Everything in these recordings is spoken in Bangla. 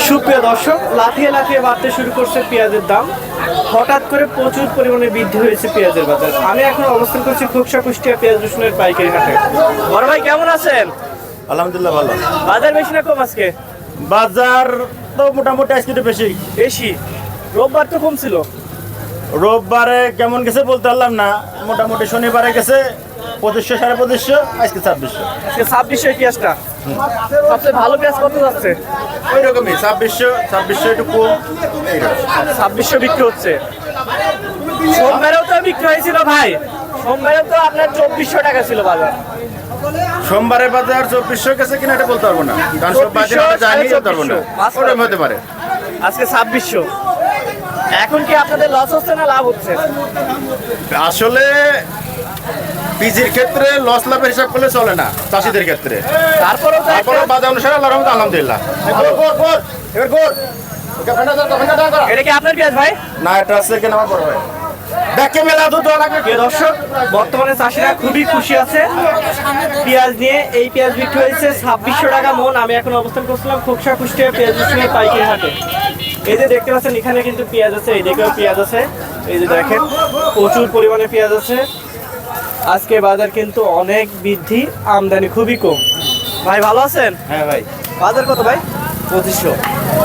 সুপ্রিয় দর্শক, লাফিয়ে লাফিয়ে বাড়তে শুরু করছে পেঁয়াজের দাম। হঠাৎ করে প্রচুর পরিমাণে বৃদ্ধি হয়েছে পেঁয়াজের বাজার। আমি এখন অবস্থান করছি খোকসা কুষ্টিয়া পেঁয়াজ রসুনের পাইকারি হাটে। বড় ভাই কেমন আছেন? আলহামদুলিল্লাহ ভালো। বাজার বেশি না কম আজকে? বাজার তো মোটামুটি আজকে একটু বেশি। বেশি। রোববার তো কম ছিল। রোববারে কেমন গেছে বলতে পারলাম না, মোটামুটি শনিবারে গেছে 2500 2550, আজকে 2600। আজকে 2600 পেঁয়াজটা সবচেয়ে ভালো পেঁয়াজ কত যাচ্ছে? ওই রকমই 2600 একটু কম এইরকম। 2600 বিক্রি হচ্ছে। সোমবারেও তো বিক্রি হয়েছিল ভাই, সোমবারেও তো আপনার 2400 টাকা ছিল বাজার। সোমবারের বাজার 2400 গেছে কিনা এটা বলতে পারবো না, কারণ সব বাজার আমরা জানি বলতে পারবো না, ওরকম হতে পারে। আজকে 2600। এখন কি আপনাদের লস হচ্ছে না লাভ হচ্ছে? আসলে পিজির ক্ষেত্রে লস লাভের হিসাব করলে চলে না, চাষিদের ক্ষেত্রে। তারপরেও বাজার অনুসারে আল্লাহর রহমতে আলহামদুলিল্লাহ। এটা কি আপনার পেঁয়াজ ভাই? না, এটা আছে কেন আমার বড় ভাই। দেখে মেলা দুধ লাগবে। প্রিয় দর্শক, বর্তমানে চাষিরা খুবই খুশি আছে পেঁয়াজ নিয়ে। এই পেঁয়াজ বিক্রি হয়েছে 2600 টাকা মন। আমি এখন অবস্থান করছিলাম খোকসা কুষ্টিয়া পেঁয়াজ রসুনের পাইকারি হাটে। এই যে দেখতে পাচ্ছেন এখানে কিন্তু পেঁয়াজ আছে, এই দিকেও পেঁয়াজ আছে। এই যে দেখেন প্রচুর পরিমাণে পেঁয়াজ আছে। আজকে বাজার কিন্তু অনেক বৃদ্ধি, আমদানি খুবই কম। ভাই ভালো আছেন? হ্যাঁ ভাই। বাজার কত ভাই? 2500।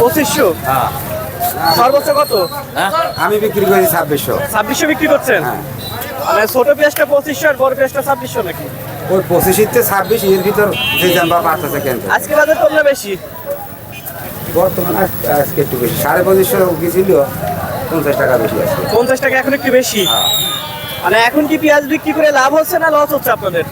2500? হ্যাঁ। সর্বোচ্চ কত? আমি বিক্রি করি 2600। 2600 বিক্রি করছেন? মানে ছোট পেঁয়াজটা 2500 আর বড় পেঁয়াজটা 2600 নাকি? ওই 25 থেকে 26 এর ভিতর যে দাম বা পাঁচটা কেন আজকে বাজার কম না বেশি? বর্তমান আজকে একটু বেশি, 2550 গেছিল, 50 টাকা বেশি আছে। 50 টাকা এখন একটু বেশি। মানে এখন কি পেঁয়াজ বিক্রি করে লাভ হচ্ছে না লস হচ্ছে আপনাদের?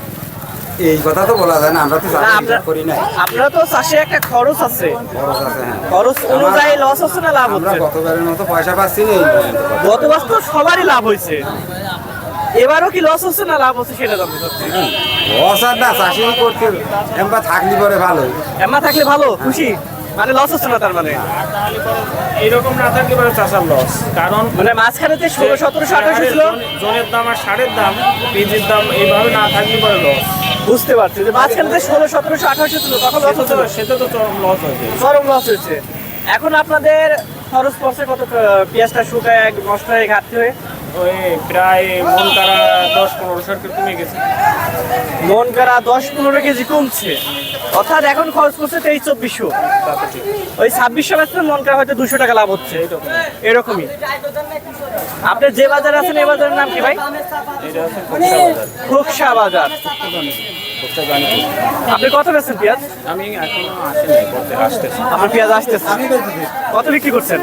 এই কথা তো বলা যায় না, আমরা তো না, চাকরি করি না। আপনারা তো চাষে একটা খরচ আছে, খরচ আছে, হ্যাঁ। খরচ অনুযায়ী লস হচ্ছে না লাভ আমরা হচ্ছে? গতবারের মতো পয়সা পাচ্ছি না, এই পর্যন্ত পাচ্ছি। গতবার তো সবারই লাভ হয়েছে, এবারও কি লস হচ্ছে না লাভ হচ্ছে সেটা জানতে চাচ্ছি। লস আর না, চাষি করতে এমবা থাকলি পরে ভালো। এমা থাকলে ভালো, খুশি, মানে লস হচ্ছে না তার মানে? এরকম না থাকলে পরে চাষার লস, কারণ মানে মাঝখানে 16, 17, 18 ছিল জনের দাম আর সারের দাম, পেঁয়াজের দাম এইভাবে না থাকলে পরে লস। বুঝতে পারছি যে মাঝখানে 16, 17, 18 ছিল, তখন লস হচ্ছে না? সেটা তো চরম লস হয়েছে। চরম লস হয়েছে। এখন আপনাদের খরচ পড়ছে কত পেঁয়াজটা শুকায় নষ্ট হয়ে ঘাটতি হয়ে? ওই প্রায় মন তারা 10-15 কমে গেছে। মন করা 10-15 কেজি কমছে, অর্থাৎ এখন খরচ করছে 23-2400। ওই 2600 বেচলে মন করা হয়তো 200 টাকা লাভ হচ্ছে, এরকমই। আপনি যে বাজার আছেন এই বাজারের নাম কি ভাই? এটা হচ্ছে খোকসা বাজার। খোকসা বাজার। আপনি কত বেচছেন পেঁয়াজ? আমি এখনো আসিনি, করতে আসতেছি। আমার পেঁয়াজ আসতেছে। কত বিক্রি করছেন?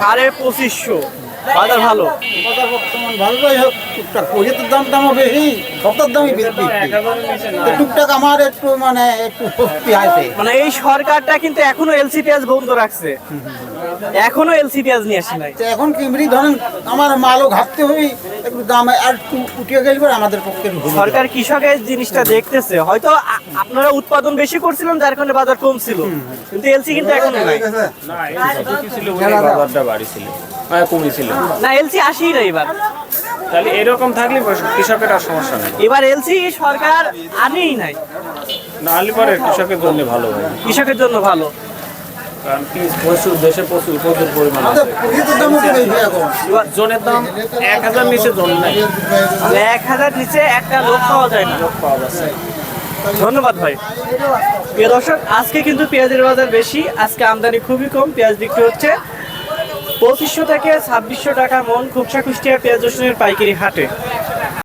2500। বাজার ভালো। বর্তমান ভালোই হোক, টুকটাক পয়সার দামও বেশি, সবটার দামই বেশি। 1000-এর নিচে না। তো টুকটাক আমার একটু মানে একটু স্বস্তি আছে। মানে এই সরকারটা কিন্তু এখনো এলসি পেঁয়াজ বন্ধ রাখছে, এখনো এলসি পেঁয়াজ নিয়ে আসে নাই। তো এখন কিমরি ধরেন আমার মালও ঘাটতে হবে, একটু দাম আর একটু উঠিয়ে গেলে পরে আমাদের পক্ষে একটু সুবিধা। সরকার কৃষকের জিনিসটা দেখতেছে, হয়তো আপনারা উৎপাদন বেশি করছিলেন যার কারণে বাজার কম ছিল, কিন্তু এলসি কিন্তু এখন নাই। না, এই যতটুকু ছিল ওই বাজারটা বাড়ি ছিল, মানে কমই ছিল। না, এলসি আসেই না এবার। তাহলে এরকম থাকলে কৃষকের আর সমস্যা নেই। এবার এলসি সরকার আনেই নাই, না আনলে পরে কৃষকের জন্য ভালো হয়, কৃষকের জন্য ভালো। কারণ প্রচুর দেশে প্রচুর পরিমাণ আমাদের আছে। পয়সার দামও তো বেশি এখন। জনের দাম 1000 নিচে জন নাই, মানে 1000 নিচে একটা লোক পাওয়া যায় না। পাওয়া যাচ্ছে। ধন্যবাদ ভাই। প্রিয় দর্শক, আজকে কিন্তু পেঁয়াজের বাজার বেশি, আজকে আমদানি খুবই কম। পেঁয়াজ বিক্রি হচ্ছে 2500 থেকে 2600 টাকা মন খোকসা কুষ্টিয়া পেঁয়াজ রসুনের পাইকারি হাটে।